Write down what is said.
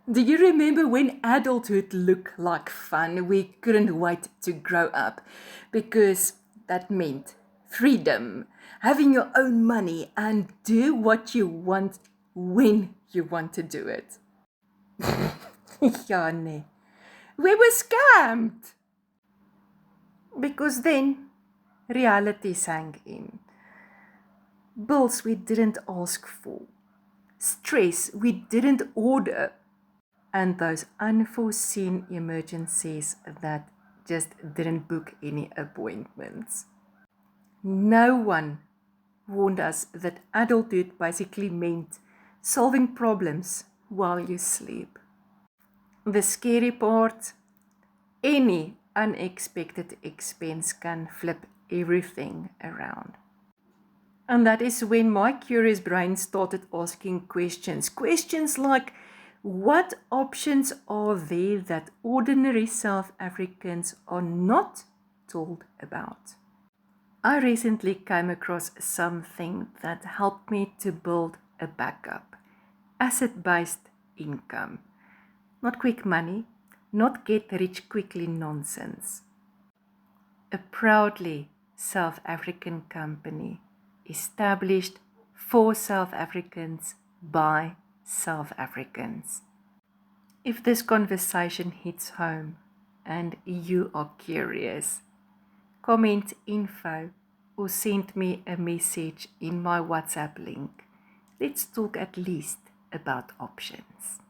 Do you remember when adulthood looked like fun? We couldn't wait to grow up because that meant freedom, having your own money and do what you want when you want to do it. Ja, nee. We were scammed because then reality sank in. Bills we didn't ask for, stress we didn't order, and those unforeseen emergencies that just didn't book any appointments. No one warned us that adulthood basically meant solving problems while you sleep. The scary part, any unexpected expense can flip everything around. And that is when my curious brain started asking questions. Questions like, what options are there that ordinary South Africans are not told about? I recently came across something that helped me to build a backup. Asset-based income. Not quick money, not get rich quickly nonsense. A proudly South African company, established for South Africans by South Africans. If this conversation hits home and you are curious, comment info or send me a message in my WhatsApp link. Let's talk at least about options.